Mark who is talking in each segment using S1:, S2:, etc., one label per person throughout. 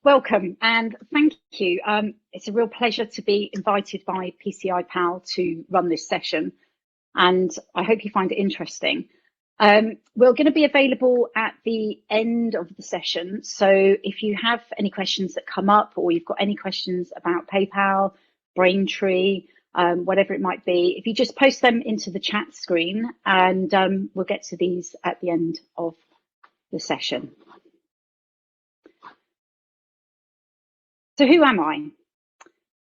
S1: Welcome and thank you. It's a real pleasure to be invited by PCI Pal to run this session, and I hope you find it interesting. We're going to be available at the end of the session, so if you have any questions that come up, or you've got any questions about PayPal, Braintree, whatever it might be, if you just post them into the chat screen, and we'll get to these at the end of the session. So who am I?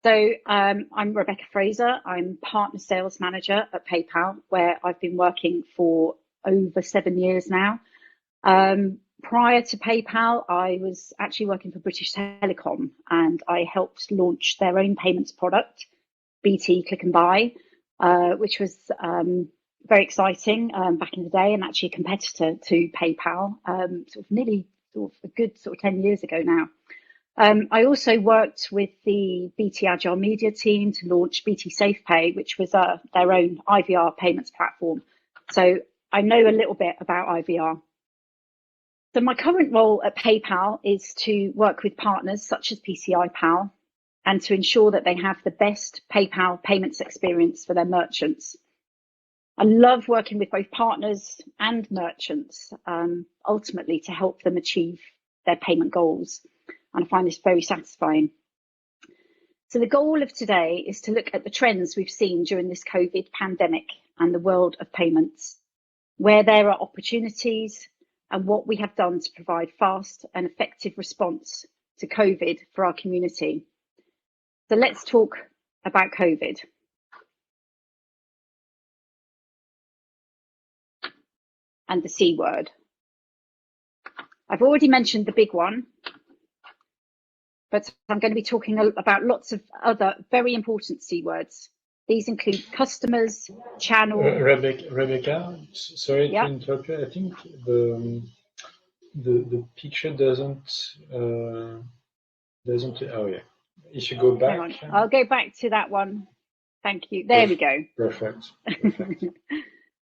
S1: So I'm Rebecca Fraser. I'm Partner Sales Manager at PayPal, where I've been working for over 7 years now. Prior to PayPal, I was actually working for British Telecom, and I helped launch their own payments product, BT Click and Buy, which was very exciting back in the day, and actually a competitor to PayPal, nearly a good 10 years ago now. I also worked with the BT Agile Media team to launch BT SafePay, which was their own IVR payments platform. So I know a little bit about IVR. So my current role at PayPal is to work with partners such as PCI Pal and to ensure that they have the best PayPal payments experience for their merchants. I love working with both partners and merchants, ultimately to help them achieve their payment goals. And I find this very satisfying. So the goal of today is to look at the trends we've seen during this COVID pandemic and the world of payments, where there are opportunities and what we have done to provide fast and effective response to COVID for our community. So let's talk about COVID. And the C word. I've already mentioned the big one, but I'm going to be talking about lots of other very important C words. These include customers, channel.
S2: Rebecca, sorry to interrupt you. I think the picture doesn't. Oh yeah. You should go back.
S1: Hang on. I'll go back to that one. Thank you. There we go.
S2: Perfect.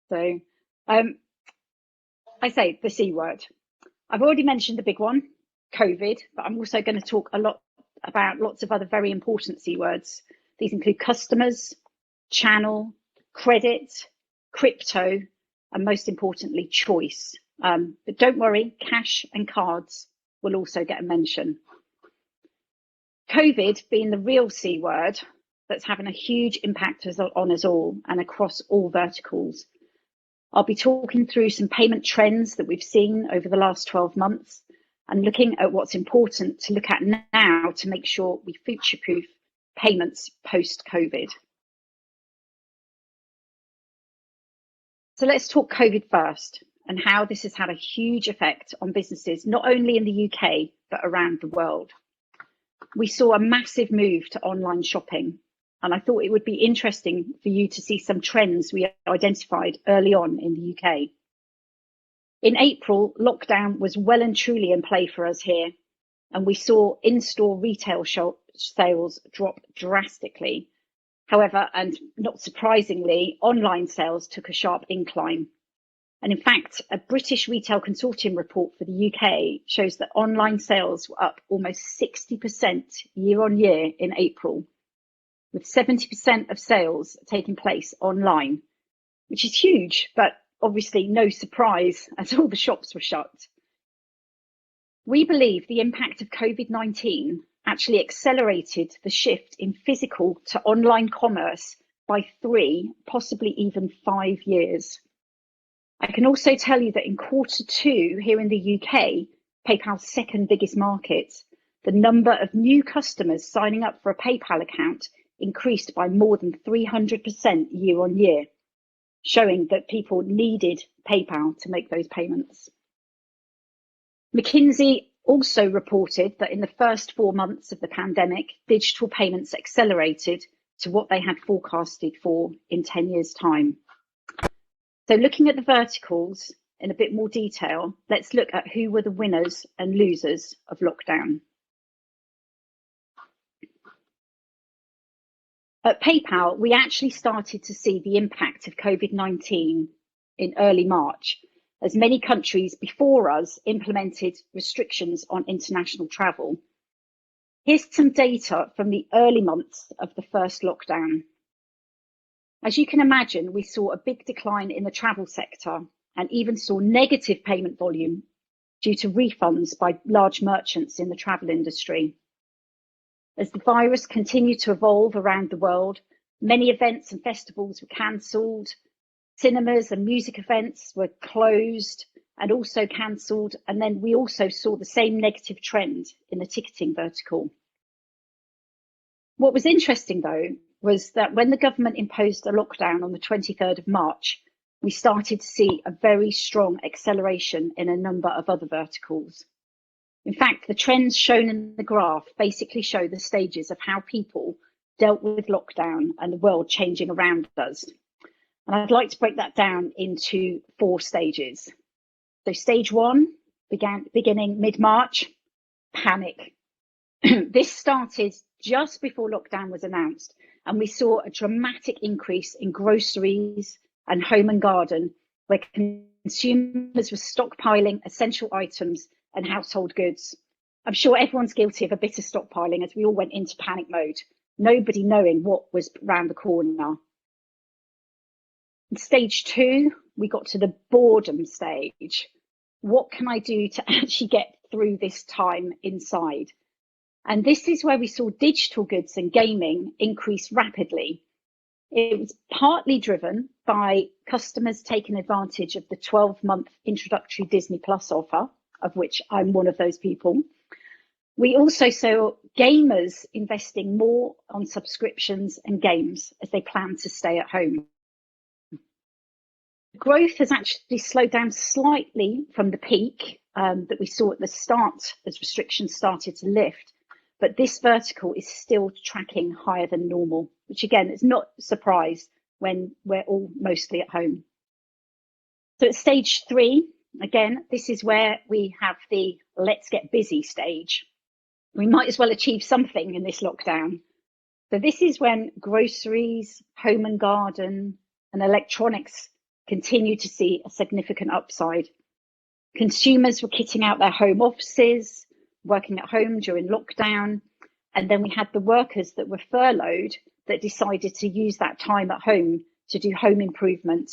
S1: So, I say the C word. I've already mentioned the big one, COVID, but I'm also going to talk a lot about lots of other very important C words. These include customers, channel, credit, crypto, and most importantly, choice. But don't worry, cash and cards will also get a mention. COVID being the real C word that's having a huge impact on us all and across all verticals. I'll be talking through some payment trends that we've seen over the last 12 months and looking at what's important to look at now to make sure we future-proof payments post-COVID. So let's talk COVID first and how this has had a huge effect on businesses, not only in the UK, but around the world. We saw a massive move to online shopping, and I thought it would be interesting for you to see some trends we identified early on in the UK. In April, lockdown was well and truly in play for us here, and we saw in-store retail sales drop drastically. However, and not surprisingly, online sales took a sharp incline. And in fact, a British Retail Consortium report for the UK shows that online sales were up almost 60% year on year in April, with 70% of sales taking place online, which is huge, but obviously no surprise as all the shops were shut. We believe the impact of COVID-19 actually accelerated the shift in physical to online commerce by 3, possibly even 5 years. I can also tell you that in Q2 here in the UK, PayPal's second biggest market, the number of new customers signing up for a PayPal account increased by more than 300% year on year, showing that people needed PayPal to make those payments. McKinsey also reported that in the first 4 months of the pandemic, digital payments accelerated to what they had forecasted for in 10 years' time. So looking at the verticals in a bit more detail, let's look at who were the winners and losers of lockdown. At PayPal, we actually started to see the impact of COVID-19 in early March, as many countries before us implemented restrictions on international travel. Here's some data from the early months of the first lockdown. As you can imagine, we saw a big decline in the travel sector and even saw negative payment volume due to refunds by large merchants in the travel industry. As the virus continued to evolve around the world, many events and festivals were cancelled, cinemas and music events were closed and also cancelled, and then we also saw the same negative trend in the ticketing vertical. What was interesting, though, was that when the government imposed a lockdown on the 23rd of March, we started to see a very strong acceleration in a number of other verticals. In fact, the trends shown in the graph basically show the stages of how people dealt with lockdown and the world changing around us. And I'd like to break that down into 4 stages. So stage 1, beginning mid-March, panic. This started just before lockdown was announced, and we saw a dramatic increase in groceries and home and garden, where consumers were stockpiling essential items and household goods. I'm sure everyone's guilty of a bit of stockpiling as we all went into panic mode, nobody knowing what was around the corner. In stage 2, we got to the boredom stage. What can I do to actually get through this time inside? And this is where we saw digital goods and gaming increase rapidly. It was partly driven by customers taking advantage of the 12-month introductory Disney Plus offer, of which I'm one of those people. We also saw gamers investing more on subscriptions and games as they plan to stay at home. Growth has actually slowed down slightly from the peak that we saw at the start as restrictions started to lift, but this vertical is still tracking higher than normal, which again is not a surprise when we're all mostly at home. So at stage 3, again, this is where we have the let's get busy stage. We might as well achieve something in this lockdown. So this is when groceries, home and garden, and electronics continue to see a significant upside. Consumers were kitting out their home offices, working at home during lockdown, and then we had the workers that were furloughed that decided to use that time at home to do home improvement.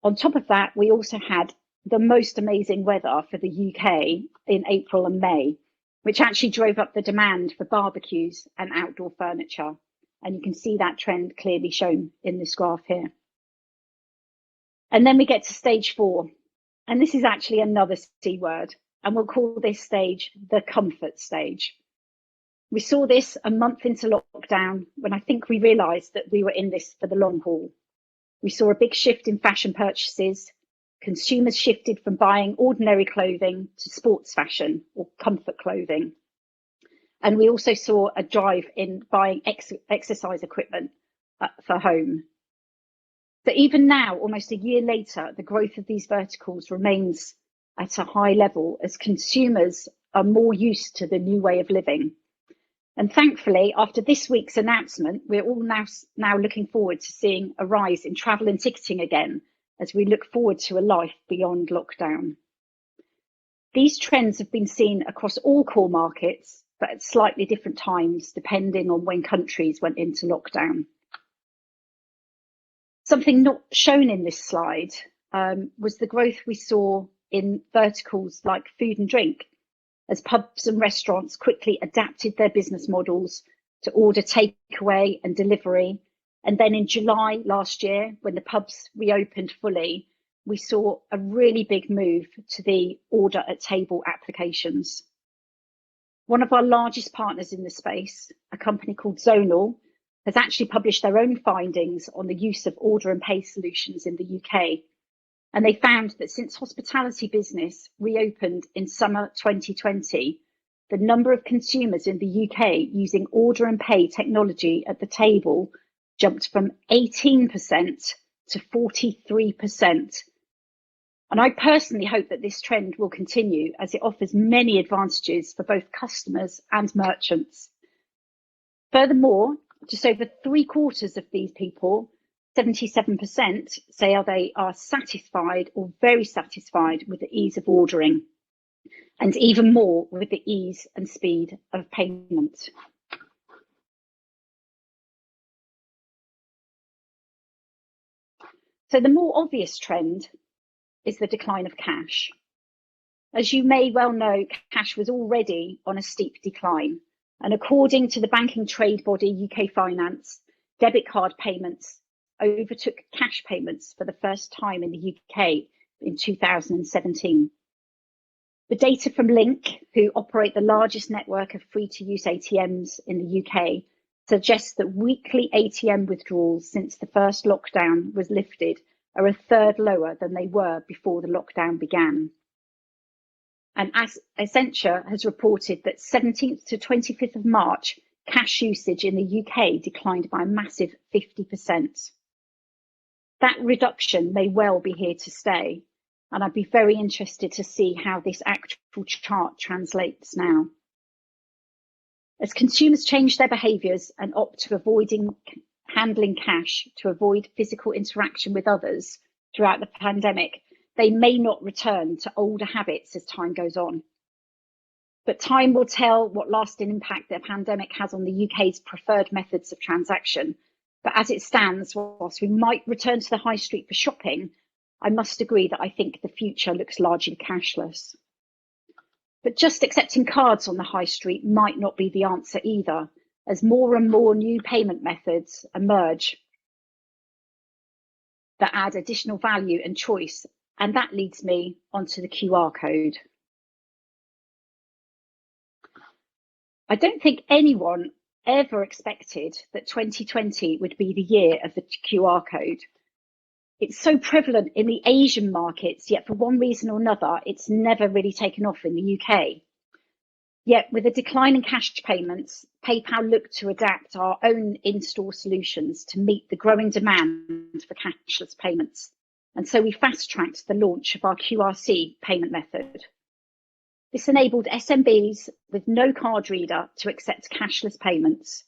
S1: On top of that, we also had the most amazing weather for the UK in April and May, which actually drove up the demand for barbecues and outdoor furniture. And you can see that trend clearly shown in this graph here. And then we get to stage 4, and this is actually another C word, and we'll call this stage the comfort stage. We saw this a month into lockdown when I think we realised that we were in this for the long haul. We saw a big shift in fashion purchases. Consumers shifted from buying ordinary clothing to sports fashion or comfort clothing. And we also saw a drive in buying exercise equipment for home. But even now, almost a year later, the growth of these verticals remains at a high level as consumers are more used to the new way of living. And thankfully, after this week's announcement, we're all now looking forward to seeing a rise in travel and ticketing again as we look forward to a life beyond lockdown. These trends have been seen across all core markets, but at slightly different times, depending on when countries went into lockdown. Something not shown in this slide was the growth we saw in verticals like food and drink, as pubs and restaurants quickly adapted their business models to order takeaway and delivery. And then in July last year, when the pubs reopened fully, we saw a really big move to the order at table applications. One of our largest partners in the space, a company called Zonal, has actually published their own findings on the use of order and pay solutions in the UK. And they found that since hospitality business reopened in summer 2020, the number of consumers in the UK using order and pay technology at the table jumped from 18% to 43%. And I personally hope that this trend will continue as it offers many advantages for both customers and merchants. Furthermore, just over 3/4 of these people, 77%, say they are satisfied or very satisfied with the ease of ordering. and even more with the ease and speed of payment. So the more obvious trend is the decline of cash. As you may well know, cash was already on a steep decline, and according to the banking trade body UK Finance, debit card payments overtook cash payments for the first time in the UK in 2017. The data from Link, who operate the largest network of free-to-use ATMs in the UK, suggests that weekly ATM withdrawals since the first lockdown was lifted are a third lower than they were before the lockdown began. And as Accenture has reported that 17th to 25th of March, cash usage in the UK declined by a massive 50%. That reduction may well be here to stay, and I'd be very interested to see how this actual chart translates now. As consumers change their behaviours and opt to avoiding handling cash to avoid physical interaction with others throughout the pandemic, they may not return to older habits as time goes on. But time will tell what lasting impact the pandemic has on the UK's preferred methods of transaction. But as it stands, whilst we might return to the high street for shopping, I must agree that I think the future looks largely cashless. But just accepting cards on the high street might not be the answer either, as more and more new payment methods emerge that add additional value and choice. And that leads me onto the QR code. I don't think anyone ever expected that 2020 would be the year of the QR code. It's so prevalent in the Asian markets, yet for one reason or another, it's never really taken off in the UK. Yet with a decline in cash payments, PayPal looked to adapt our own in-store solutions to meet the growing demand for cashless payments. And so we fast-tracked the launch of our QRC payment method. This enabled SMBs with no card reader to accept cashless payments.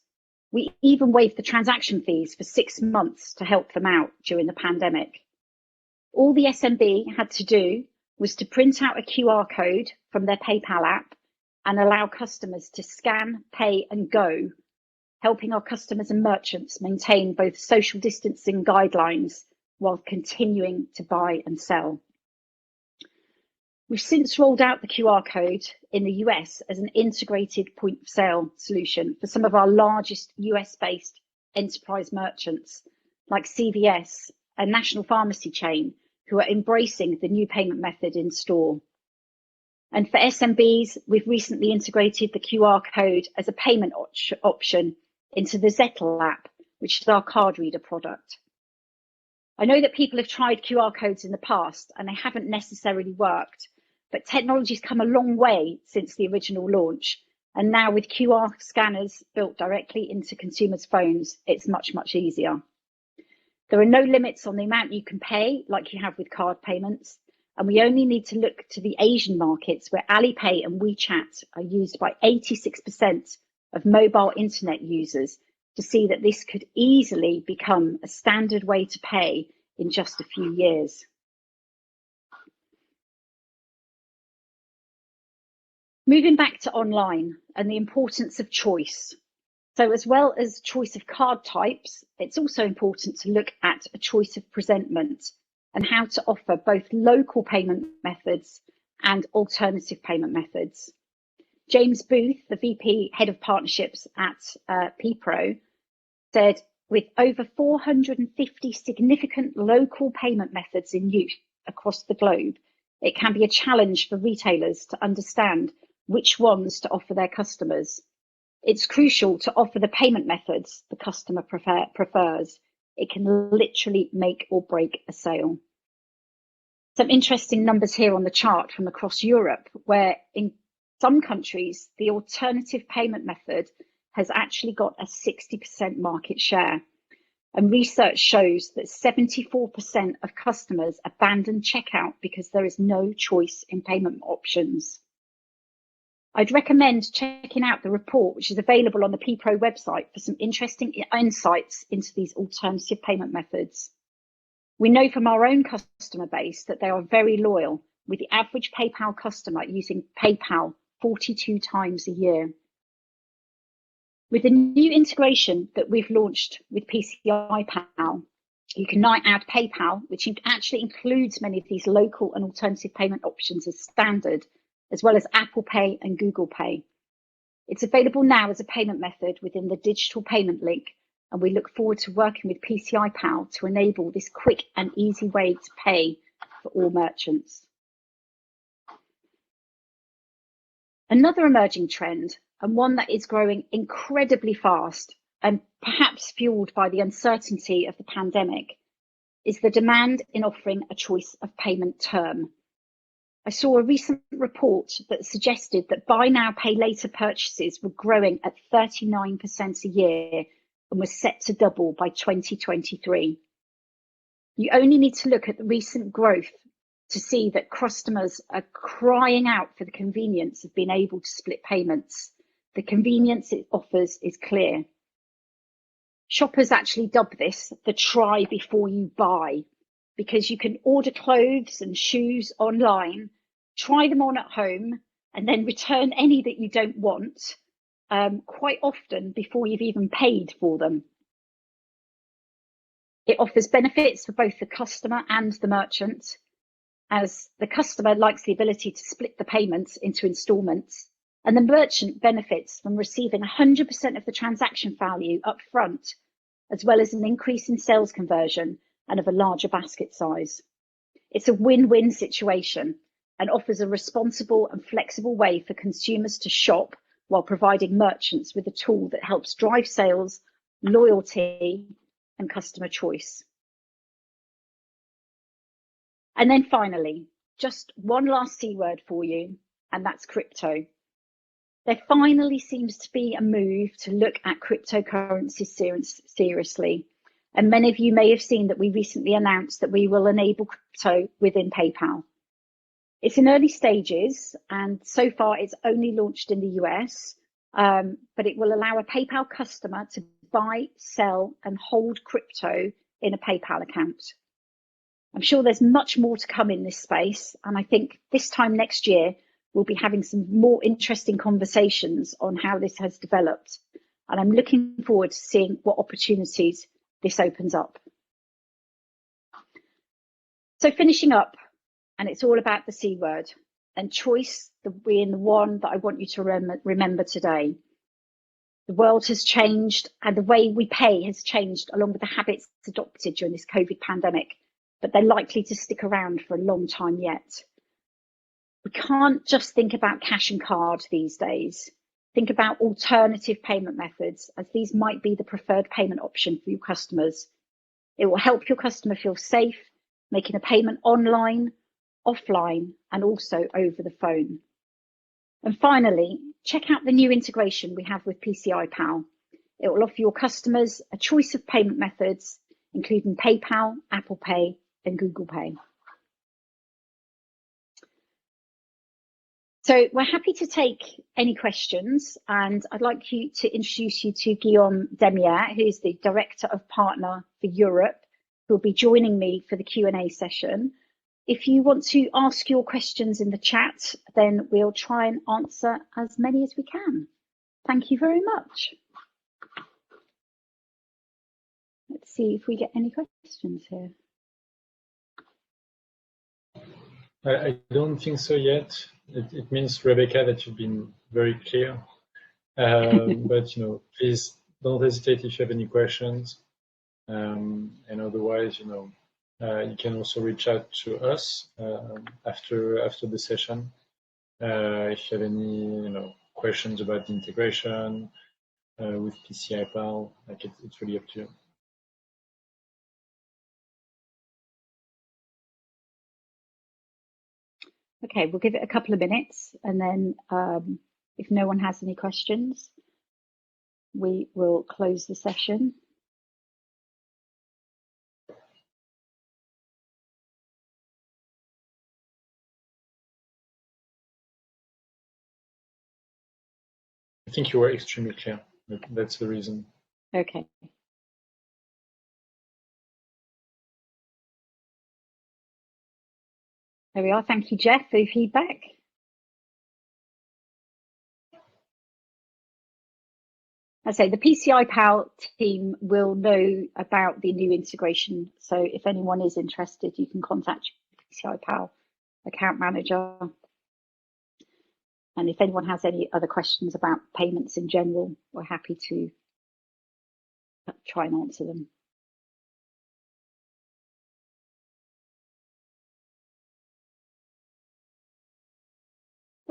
S1: We even waived the transaction fees for 6 months to help them out during the pandemic. All the SMB had to do was to print out a QR code from their PayPal app and allow customers to scan, pay and go, helping our customers and merchants maintain both social distancing guidelines while continuing to buy and sell. We've since rolled out the QR code in the US as an integrated point of sale solution for some of our largest US-based enterprise merchants like CVS, a national pharmacy chain, who are embracing the new payment method in store. And for SMBs, we've recently integrated the QR code as a payment option into the Zettle app, which is our card reader product. I know that people have tried QR codes in the past and they haven't necessarily worked, but technology's come a long way since the original launch. And now with QR scanners built directly into consumers' phones, it's much, much easier. There are no limits on the amount you can pay like you have with card payments. And we only need to look to the Asian markets where Alipay and WeChat are used by 86% of mobile internet users to see that this could easily become a standard way to pay in just a few years. Moving back to online and the importance of choice. So as well as choice of card types, it's also important to look at a choice of presentment and how to offer both local payment methods and alternative payment methods. James Booth, the VP Head of Partnerships at PPRO, said, with over 450 significant local payment methods in use across the globe, it can be a challenge for retailers to understand which ones to offer their customers. It's crucial to offer the payment methods the customer prefers. It can literally make or break a sale. Some interesting numbers here on the chart from across Europe, where in some countries, the alternative payment method has actually got a 60% market share. And research shows that 74% of customers abandon checkout because there is no choice in payment options. I'd recommend checking out the report, which is available on the PPRO website, for some interesting insights into these alternative payment methods. We know from our own customer base that they are very loyal with the average PayPal customer using PayPal 42 times a year. With the new integration that we've launched with PCI Pal, you can now add PayPal, which actually includes many of these local and alternative payment options as standard, as well as Apple Pay and Google Pay. It's available now as a payment method within the digital payment link, and we look forward to working with PCI Pal to enable this quick and easy way to pay for all merchants. Another emerging trend, and one that is growing incredibly fast and perhaps fueled by the uncertainty of the pandemic, is the demand in offering a choice of payment term. I saw a recent report that suggested that buy now, pay later purchases were growing at 39% a year and was set to double by 2023. You only need to look at the recent growth to see that customers are crying out for the convenience of being able to split payments. The convenience it offers is clear. Shoppers actually dub this the try before you buy, because you can order clothes and shoes online, try them on at home, and then return any that you don't want, quite often before you've even paid for them. It offers benefits for both the customer and the merchant, as the customer likes the ability to split the payments into instalments, and the merchant benefits from receiving 100% of the transaction value up front, as well as an increase in sales conversion and of a larger basket size. It's a win-win situation and offers a responsible and flexible way for consumers to shop while providing merchants with a tool that helps drive sales, loyalty, and customer choice. And then finally, just one last C word for you, and that's crypto. There finally seems to be a move to look at cryptocurrency seriously. And many of you may have seen that we recently announced that we will enable crypto within PayPal. It's in early stages, and so far it's only launched in the US, but it will allow a PayPal customer to buy, sell, and hold crypto in a PayPal account. I'm sure there's much more to come in this space, and I think this time next year, we'll be having some more interesting conversations on how this has developed. And I'm looking forward to seeing what opportunities this opens up. So finishing up, and it's all about the C word, and choice being the one that I want you to remember today. The world has changed, and the way we pay has changed along with the habits adopted during this COVID pandemic, but they're likely to stick around for a long time yet. We can't just think about cash and card these days. Think about alternative payment methods, as these might be the preferred payment option for your customers. It will help your customer feel safe, making a payment online, offline, and also over the phone. And finally, check out the new integration we have with PCI Pal. It will offer your customers a choice of payment methods, including PayPal, Apple Pay, and Google Pay. So we're happy to take any questions, and I'd like to introduce you to Guillaume Demier, who's the Director of Partner for Europe, who will be joining me for the Q&A session. If you want to ask your questions in the chat, then we'll try and answer as many as we can. Thank you very much. Let's see if we get any questions here.
S2: I don't think so yet. It means, Rebecca, that you've been very clear. But please don't hesitate if you have any questions. And otherwise, you can also reach out to us after the session if you have any questions about the integration with PCI Pal. Like it's really up to you.
S1: Okay, we'll give it a couple of minutes, and then if no one has any questions, we will close the session.
S2: I think you were extremely clear. That's the reason.
S1: Okay. There we are. Thank you, Jeff, for your feedback. I say the PCI Pal team will know about the new integration. So if anyone is interested, you can contact your PCI Pal account manager. And if anyone has any other questions about payments in general, we're happy to try and answer them.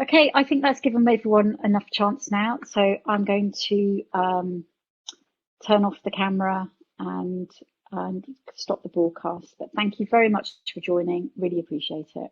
S1: Okay, I think that's given everyone enough chance now. So I'm going to turn off the camera and stop the broadcast. But thank you very much for joining. Really appreciate it.